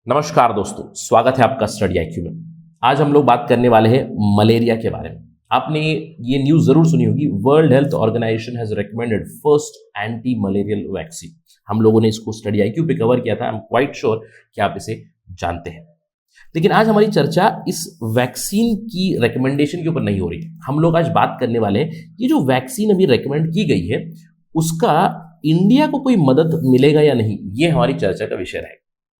नमस्कार दोस्तों, स्वागत है आपका स्टडी आईक्यू में। आज हम लोग बात करने वाले हैं मलेरिया के बारे में। आपने ये न्यूज़ जरूर सुनी होगी, world health organisation has recommended first anti malarial vaccine. हम लोगों ने इसको स्टडी आईक्यू पे कवर किया था। आई एम क्वाइट श्योर कि आप इसे जानते हैं। लेकिन आज हमारी चर्चा इस वैक्सीन की रिकमेंडेशन के ऊपर नहीं हो रही। हम लोग आज बात करने वाले हैं ये जो वैक्सीन अभी रिकमेंड की गई है उसका इंडिया को कोई मदद मिलेगा या नहीं, ये हमारी चर्चा का विषय है।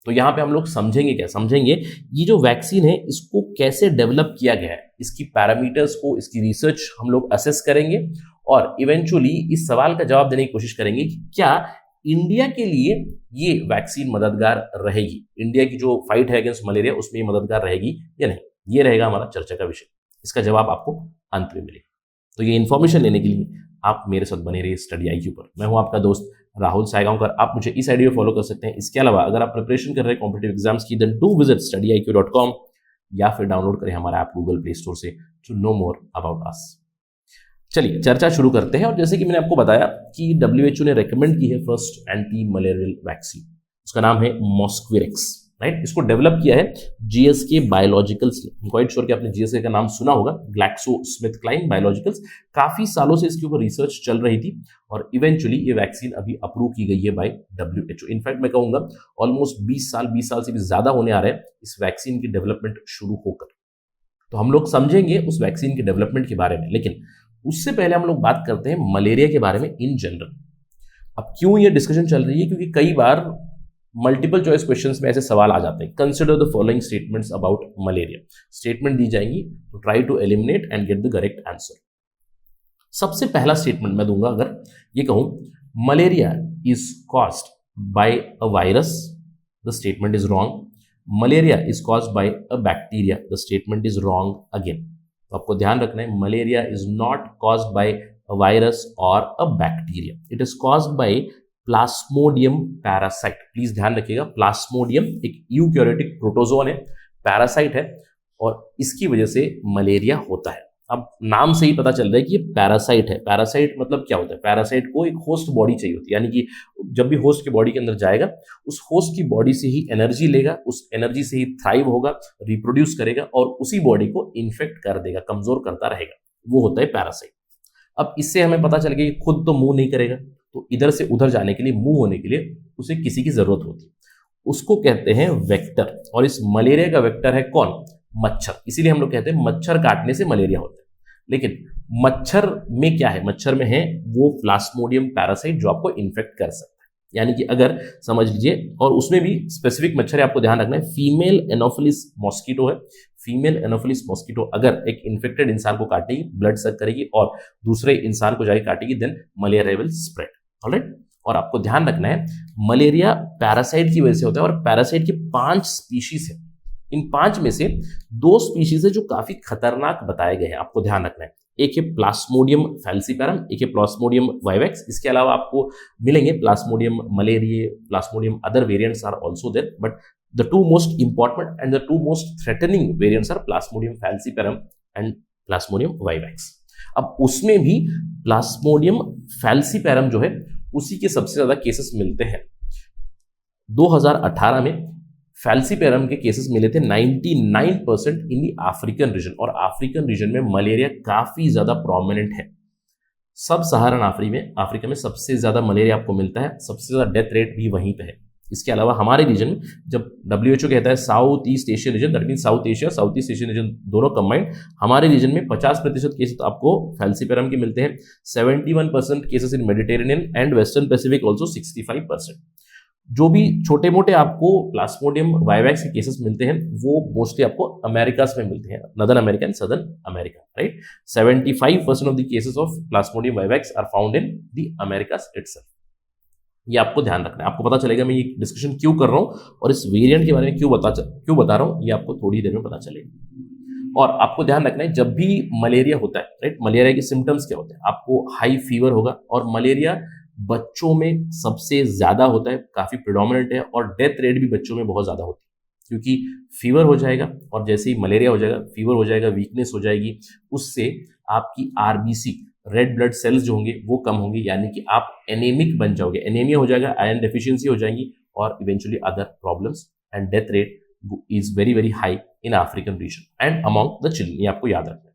तो यहाँ पे हम लोग समझेंगे क्या, समझेंगे ये जो वैक्सीन है इसको कैसे डेवलप किया गया है, इसकी पैरामीटर्स को, इसकी रिसर्च हम लोग असेस करेंगे और इवेंचुअली इस सवाल का जवाब देने की कोशिश करेंगे कि क्या इंडिया के लिए ये वैक्सीन मददगार रहेगी, इंडिया की जो फाइट है अगेंस्ट मलेरिया उसमें ये मददगार रहेगी या नहीं। ये रहेगा हमारा चर्चा का विषय। इसका जवाब आपको अंत में मिलेगा। तो ये इन्फॉर्मेशन लेने के लिए आप मेरे साथ बने रहिए स्टडी आईक्यू पर। मैं हूं आपका दोस्त राहुल सायगांवकर। आप मुझे इस आईडी पे फॉलो कर सकते हैं। इसके अलावा अगर आप प्रिपरेशन कर रहे हैं कॉम्पिटिटिव एग्जाम्स की, देन डू विजिट studyIQ.com या फिर डाउनलोड करें हमारा ऐप गूगल प्ले स्टोर से to know more about us. चलिए चर्चा शुरू करते हैं। और जैसे कि मैंने आपको बताया कि WHO ने रेकमेंड की है फर्स्ट एंटी मलेरियल वैक्सीन, उसका नाम है मॉस्क्विरेक्स, राइट। इसको डेवलप किया है GSK बायोलॉजिकल्स ने। क्वाइट श्योर कि आपने GSK का नाम सुना होगा, ग्लैक्सोस्मिथक्लाइन बायोलॉजिकल्स। काफी सालों से इसके ऊपर रिसर्च चल रही थी और इवेंचुअली ये वैक्सीन अभी अप्रूव की गई है बाय WHO। इनफैक्ट मैं कहूंगा ऑलमोस्ट 20 साल से भी ज्यादा होने आ रहे हैं इस वैक्सीन की डेवलपमेंट शुरू होकर। तो हम लोग समझेंगे उस वैक्सीन के डेवलपमेंट के बारे में, लेकिन उससे पहले हम लोग बात करते हैं मलेरिया के बारे में इन जनरल। अब क्यों ये डिस्कशन चल रही है, क्योंकि कई बार मल्टीपल चॉइस क्वेश्चंस में ऐसे सवाल आ जाते हैं। Consider the following statements about malaria. Statement दी जाएंगी तो try to eliminate and get the correct answer. सबसे पहला स्टेटमेंट मैं दूंगा, अगर ये कहूं malaria is caused by a virus, the statement is wrong. Malaria is caused by a bacteria, the statement is wrong again. तो आपको ध्यान रखना है, malaria is not caused by a virus और a bacteria, it is caused bye plasmodium parasite. Please ध्यान रखिएगा, plasmodium एक eukaryotic protozoan है, पैरासाइट है और इसकी वजह से मलेरिया होता है। अब नाम से ही पता चल रहा है कि ये पैरासाइट है। पैरासाइट मतलब क्या होता है? पैरासाइट को एक होस्ट बॉडी चाहिए होती है, यानी कि जब भी होस्ट की बॉडी के अंदर जाएगा उस होस्ट की बॉडी से ही एनर्जी लेगा, उस एनर्जी से ही थ्राइव होगा, रिप्रोड्यूस करेगा और उसी बॉडी को इन्फेक्ट कर देगा, कमजोर करता रहेगा। वो होता है पैरासाइट। अब इससे हमें पता चल गया कि खुद तो मूव नहीं करेगा, तो इधर से उधर जाने के लिए, मूव होने के लिए उसे किसी की जरूरत होती है। उसको कहते हैं वेक्टर। और इस मलेरिया का वेक्टर है कौन? मच्छर। इसीलिए हम लोग कहते हैं मच्छर काटने से मलेरिया होता है। लेकिन मच्छर में क्या है? मच्छर में है वो प्लास्मोडियम पैरासाइट जो आपको इन्फेक्ट कर सकता है। यानी कि अगर समझ लीजिए, और उसमें भी स्पेसिफिक मच्छर है, आपको ध्यान रखना है, फीमेल एनोफिलिस मॉस्किटो है। फीमेल एनोफिलिस मॉस्किटो अगर एक इन्फेक्टेड इंसान को काटेगी, ब्लड सक करेगी और दूसरे इंसान को जाके काटेगी, then malaria will spread. Alright. और आपको ध्यान रखना है, मलेरिया पैरासाइट की वजह से होता है और पैरासाइट की 5 स्पीशीज है। इन 5 में से 2 स्पीशीज है जो काफी खतरनाक बताए गए हैं, आपको ध्यान रखना है। एक है प्लास्मोडियम फैल्सीपैरम, एक है प्लास्मोडियम वाइवेक्स। इसके अलावा आपको मिलेंगे plasmodium malaria, plasmodium other variants are also there, but the two most important and the two most threatening variants are Plasmodium falciparum and Plasmodium vivax। अब उसमें भी Plasmodium falciparum जो है उसी के सबसे ज्यादा केसेस मिलते हैं। 2018 में फैल्सीपेरम के केसेस मिले थे 99% इन दी अफ्रीकन रीजन, और अफ्रीकन रीजन में मलेरिया काफी ज्यादा प्रोमिनेंट है। सब सहारन अफ्रीका में सबसे ज्यादा मलेरिया आपको मिलता है, सबसे ज्यादा डेथ रेट भी वहीं पे है। इसके अलावा हमारे रीजन में, जब WHO कहता है south east Asian region, that mean south Asia, south east Asian region दोनों कंबाइंड, हमारे रीजन में 50% केसेस आपको फैल्सीपेरम के मिलते हैं, 71% cases in Mediterranean and western Pacific also 65%। जो भी छोटे मोटे आपको प्लास्मोडियम वाइवेक्स के केसेस मिलते हैं वो मोस्टली आपको अमेरिकास में मिलते हैं, northern America and southern America, right. 75% of the cases of plasmodium vivax are found in the Americas itself. ये आपको ध्यान रखना है। आपको पता चलेगा मैं ये डिस्कशन क्यों कर रहा हूं और इस वेरिएंट के बारे में क्यों बता रहा हूं, ये आपको थोड़ी देर में पता चलेगा। और आपको ध्यान रखना है, जब भी मलेरिया होता है, राइट, मलेरिया के सिम्टम्स क्या होते हैं? आपको हाई फीवर होगा, और मलेरिया बच्चों में सबसे ज्यादा होता है, काफी प्रिडोमिनेंट है, और डेथ रेट भी बच्चों में बहुत ज्यादा होती है, क्योंकि फीवर हो जाएगा और जैसे ही मलेरिया हो जाएगा, फीवर हो जाएगा, वीकनेस हो जाएगी, उससे आपकी RBC रेड ब्लड सेल्स जो होंगे वो कम होंगे, यानी कि आप एनीमिक बन जाओगे, एनीमिया हो जाएगा, आयरन डेफिशिएंसी हो जाएगी और eventually other problems and death rate is very very high in African region and among the children, ये आपको याद रखना है।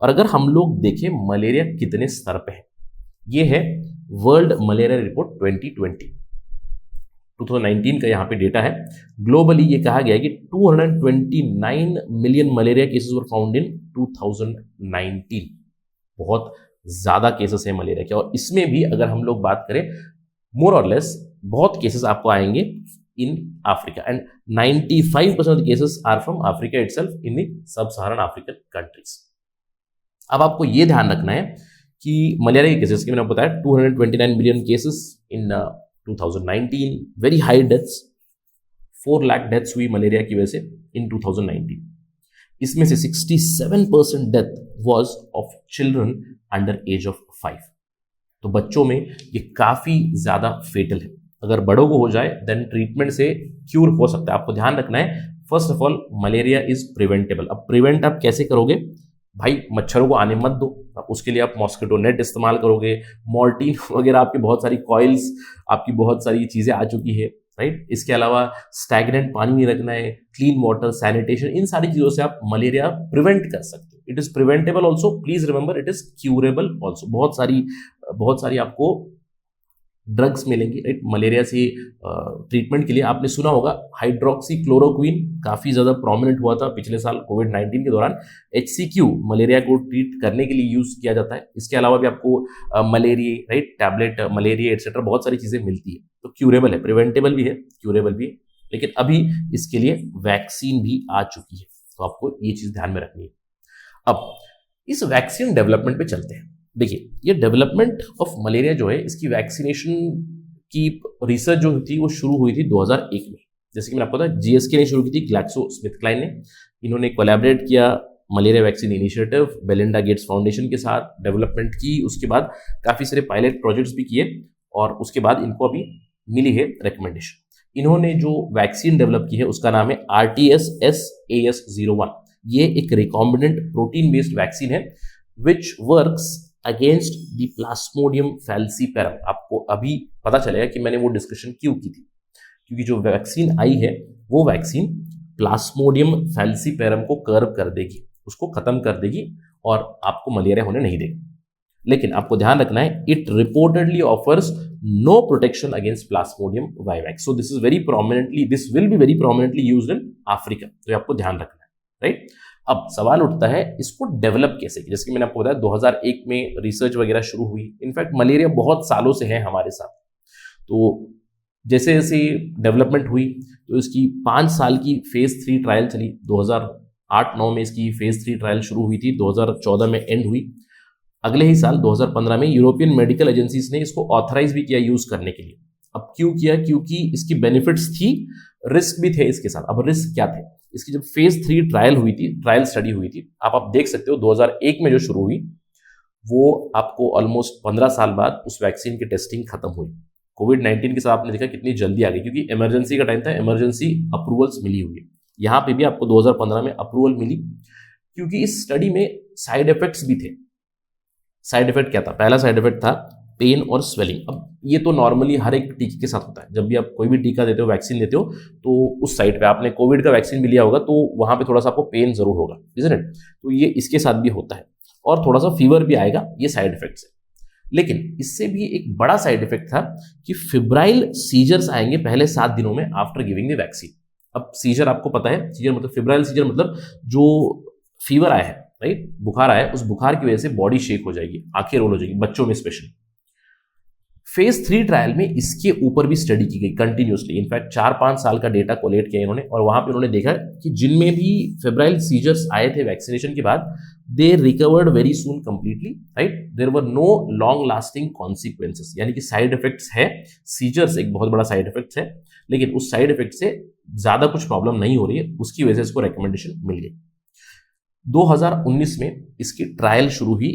और अगर हम लोग देखें मलेरिया कितने स्तर पे है, ये है वर्ल्ड मलेरिया रिपोर्ट 2019 का यहाँ पे डेटा है। ग्लोबली ये कहा गया है कि 229 million malaria cases were found in 2019। बहुत ज्यादा केसेस है मलेरिया के, और इसमें भी अगर हम लोग बात करें मोर और लेस बहुत केसेस आपको आएंगे in Africa, and 95% cases are from Africa itself in the sub Saharan African countries. अब आपको ये ध्यान रखना है कि मलेरिया के केसेस की मैंने आपको बताया 229 million cases in 2019, very high deaths, 4 lakh deaths हुई मलेरिया की वजह से इन 2019। इसमें से 67% death was of children under as of 5। तो बच्चों में ये काफी ज्यादा फेटल है। अगर बड़ों को हो जाए देन ट्रीटमेंट से क्यूर हो सकता है। आपको ध्यान रखना है, first of all malaria is preventable. अब प्रिवेंट आप कैसे करोगे भाई? मच्छरों को आने मत दो, उसके लिए आप मॉस्किटो नेट इस्तेमाल करोगे, मॉर्टिन वगैरह, आपकी बहुत सारी कॉइल्स, आपकी बहुत सारी चीजें आ चुकी है, राइट। इसके अलावा स्टैग्नेंट पानी नहीं रखना है, क्लीन वाटर, सैनिटेशन, इन सारी चीजों से आप मलेरिया प्रिवेंट कर सकते हो। It is preventable also, please remember it is curable also. बहुत सारी आपको ड्रग्स मिलेंगी, राइट, मलेरिया से ट्रीटमेंट के लिए। आपने सुना होगा हाइड्रोक्सी क्लोरोक्विन काफी ज्यादा प्रोमिनेंट हुआ था पिछले साल कोविड-19 के दौरान। HCQ मलेरिया को ट्रीट करने के लिए यूज किया जाता है। इसके अलावा भी आपको malaria, right, tablet malaria etcetera बहुत सारी चीजें मिलती है। तो क्यूरेबल है, प्रिवेंटेबल भी है, क्यूरेबल भी है, लेकिन अभी इसके लिए वैक्सीन भी आ चुकी है, तो आपको ये चीज ध्यान में रखनी है। अब इस वैक्सीन डेवलपमेंट पे चलते हैं। देखिए, ये डेवलपमेंट ऑफ मलेरिया जो है, इसकी वैक्सीनेशन की रिसर्च जो थी वो शुरू हुई थी 2001 में। जैसे कि मैंने आपको बताया, GSK ने शुरू की थी, ग्लैक्सोस्मिथक्लाइन ने। इन्होंने कोलैबोरेट किया malaria vaccine initiative Belinda Gates foundation के साथ, डेवलपमेंट की। उसके बाद काफी सारे पायलट प्रोजेक्ट्स भी किए, और उसके बाद इनको अभी मिली है रिकमेंडेशन। इन्होंने जो वैक्सीन डेवलप की है उसका नाम है RTS-SAS-01। ये एक रिकॉम्बिनेंट प्रोटीन बेस्ड वैक्सीन है which works against the plasmodium falciparum. आपको अभी पता चलेगा कि मैंने वो डिस्कशन क्यों की थी, क्योंकि जो वैक्सीन आई है वो वैक्सीन प्लास्मोडियम फैल्सीपेरम को कर्व कर देगी, उसको खत्म कर देगी, और आपको मलेरिया होने नहीं देगी। लेकिन आपको ध्यान रखना है, it reportedly offers no protection against plasmodium vivax. So this will be very prominently used in Africa. तो आपको ध्यान रखना है, राइट। अब सवाल उठता है, इसको डेवलप कैसे किया? जैसे कि मैंने आपको बताया 2001 में रिसर्च वगैरह शुरू हुई। इनफैक्ट मलेरिया बहुत सालों से है हमारे साथ, तो जैसे जैसे डेवलपमेंट हुई तो इसकी 5 साल की फेज 3 ट्रायल चली। 2008-9 में इसकी फेज 3 ट्रायल शुरू हुई थी, 2014 में एंड हुई। अगले ही साल 2015 में यूरोपियन मेडिकल एजेंसीज ने इसको ऑथराइज भी किया यूज करने के लिए। अब क्यों किया? क्योंकि इसकी बेनिफिट्स थी, रिस्क भी थे इसके साथ। अब रिस्क क्या थे? इसकी जब फेज 3 ट्रायल स्टडी हुई थी, आप देख सकते हो 2001 में जो शुरू हुई, वो आपको ऑलमोस्ट 15 साल बाद उस वैक्सीन की टेस्टिंग खत्म हुई। कोविड-19 के साथ आपने देखा कितनी जल्दी आ गई, क्योंकि इमरजेंसी का टाइम था, इमरजेंसी अप्रूवल्स मिली हुई है। यहाँ पे भी आपको 2015 में अप्रूवल मिली, क्योंकि इस स्टडी में साइड इफेक्ट्स भी थे। साइड इफेक्ट क्या था? पहला साइड इफेक्ट था पेन और स्वेलिंग। अब ये तो नॉर्मली हर एक टीके के साथ होता है। जब भी आप कोई भी टीका देते हो, वैक्सीन देते हो, तो उस साइड पे आपने कोविड का वैक्सीन भी लिया होगा, तो वहां पे थोड़ा सा आपको पेन जरूर होगा, इज़न्ट इट? तो ये इसके साथ भी होता है, और थोड़ा सा फीवर भी आएगा। ये साइड इफेक्ट्स है। लेकिन इससे भी एक बड़ा साइड इफेक्ट था कि फिब्राइल सीजर्स आएंगे पहले 7 दिनों में आफ्टर गिविंग द वैक्सीन। अब सीजर आपको पता है, सीजर मतलब फिब्राइल सीजर मतलब जो फीवर आया है, राइट, बुखार आया है, उस बुखार की वजह से बॉडी शेक हो जाएगी, आंखें रोल हो जाएगी, बच्चों में स्पेशली। फेज 3 ट्रायल में इसके ऊपर भी स्टडी की गई कंटिन्यूसली। इनफैक्ट 4-5 साल का डेटा कोलेक्ट किया इन्होंने, और वहां पे उन्होंने देखा कि जिनमें भी फेब्राइल सीजर्स आए थे वैक्सीनेशन के बाद, they recovered very soon completely, right. There were no long lasting consequences, यानी कि साइड इफेक्ट्स है, सीजर्स एक बहुत बड़ा साइड इफेक्ट है, लेकिन उस साइड इफेक्ट से ज्यादा कुछ प्रॉब्लम नहीं हो रही है, उसकी वजह से इसको रिकमेंडेशन मिल गई। 2019 में इसकी ट्रायल शुरू हुई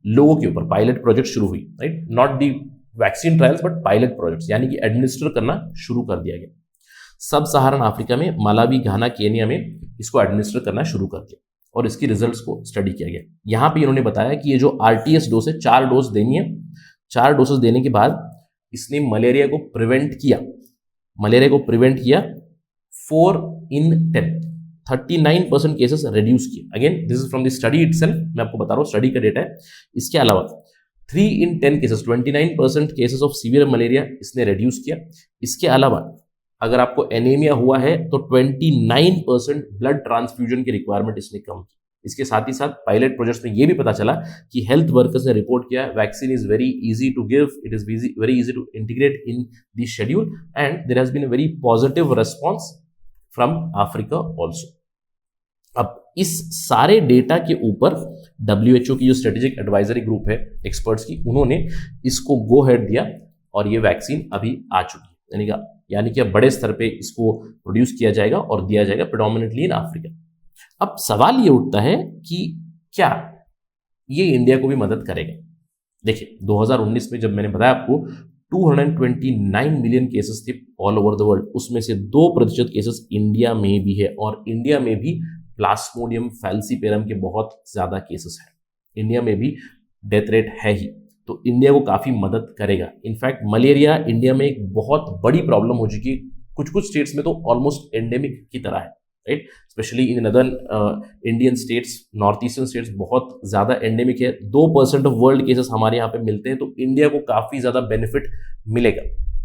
लोगों के ऊपर, पायलट प्रोजेक्ट शुरू हुई, right, not the vaccine trials but pilot projects, यानी कि एडमिनिस्टर करना शुरू कर दिया गया। सब सहारन अफ्रीका में, मलावी, घाना, केनिया में इसको एडमिनिस्टर करना शुरू कर दिया, और इसकी रिजल्ट्स को स्टडी किया गया। यहां पे इन्होंने बताया कि ये जो RTS डोज है, 4 डोज देनी है। 4 डोसेस देने के बाद इसने मलेरिया को प्रिवेंट किया 4 in 10, 39% केसेस रिड्यूस किए। Again this is from the study itself, मैं आपको बता रहा हूँ स्टडी का डेटा है। इसके अलावा 3 in 10 cases, 29% cases of severe malaria इसने रिड्यूस किया। इसके अलावा अगर आपको एनीमिया हुआ है तो 29% ब्लड ट्रांसफ्यूजन की रिक्वायरमेंट इसने कम की। इसके साथ ही साथ पायलट प्रोजेक्ट्स में यह भी पता चला कि हेल्थ वर्कर्स ने रिपोर्ट किया vaccine is very easy to give, it is very easy to integrate in the schedule and there has been a very positive response from Africa also. अब इस सारे डेटा के ऊपर WHO की जो strategic advisory group है experts की, उन्होंने इसको गो हेड दिया और ये वैक्सीन अभी आ चुकी है, यानी कि अब बड़े स्तर पे इसको प्रोड्यूस किया जाएगा और दिया जाएगा प्रेडोमिनेटली इन अफ्रीका। अब सवाल ये उठता है कि क्या ये इंडिया को भी मदद करेगा। देखिए 2019 में जब मैंने बताया आपको 229 मिलियन केसेस थे ऑल ओवर द वर्ल्ड, उसमें से 2% केसेस इंडिया में भी है और इंडिया में भी प्लास्मोडियम फैल्सीपेरम के बहुत ज्यादा केसेस हैं। इंडिया में भी डेथ रेट है ही, तो इंडिया को काफी मदद करेगा। इनफैक्ट मलेरिया इंडिया में एक बहुत बड़ी प्रॉब्लम हो चुकी है, कुछ कुछ स्टेट्स में तो ऑलमोस्ट एंडेमिक की तरह है, right. Specially in northern Indian states, north eastern states बहुत ज्यादा एंडेमिक है। 2% ऑफ वर्ल्ड केसेस हमारे यहाँ पे मिलते हैं, तो इंडिया को काफी ज्यादा बेनिफिट मिलेगा।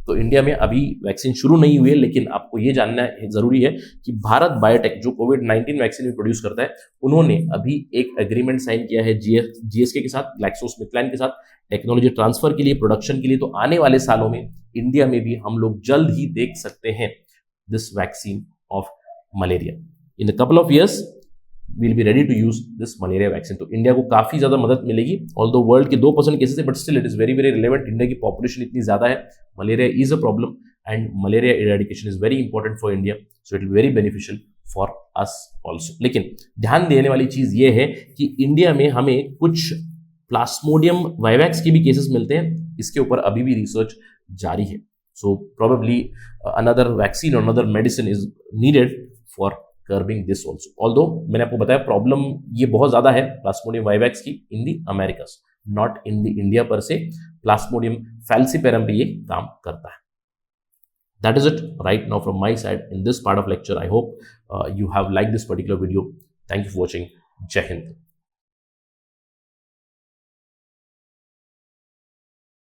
तो इंडिया में अभी वैक्सीन शुरू नहीं हुई है, लेकिन आपको ये जानना जरूरी है कि भारत बायोटेक जो कोविड-19 वैक्सीन भी प्रोड्यूस करता है, उन्होंने अभी एक एग्रीमेंट साइन किया है GSK के साथ, ग्लैक्सोस्मिथक्लाइन के साथ, टेक्नोलॉजी ट्रांसफर के लिए, प्रोडक्शन के लिए। तो आने वाले सालों में इंडिया में भी हम लोग जल्द ही देख सकते हैं this vaccine of malaria. In a couple of years we'll be ready to use this malaria vaccine। तो इंडिया को काफी ज्यादा मदद मिलेगी। ऑल्दो वर्ल्ड के 2% केसेस है, but still it is very very relevant. India की पॉपुलेशन इतनी ज्यादा है, malaria is a problem and malaria eradication is very important for India, so it will very beneficial for us also. लेकिन ध्यान देने वाली चीज ये है कि इंडिया में हमें कुछ प्लास्मोडियम वाइवैक्स के भी केसेस मिलते हैं, इसके ऊपर अभी भी रिसर्च जारी है। सो प्रोबेबली अनदर वैक्सीन और another medicine is needed for curbing this also. Although मैंने आपको बताया प्रॉब्लम ये बहुत ज्यादा है प्लास्मोडियम वाइवैक्स की in the Americas, not in the India पर से। प्लास्मोडियम फैल्सीपेरम पे ये काम करता है। That is it right now from my side in this part of lecture. I hope you have liked this particular video. Thank you for watching. Jai Hind.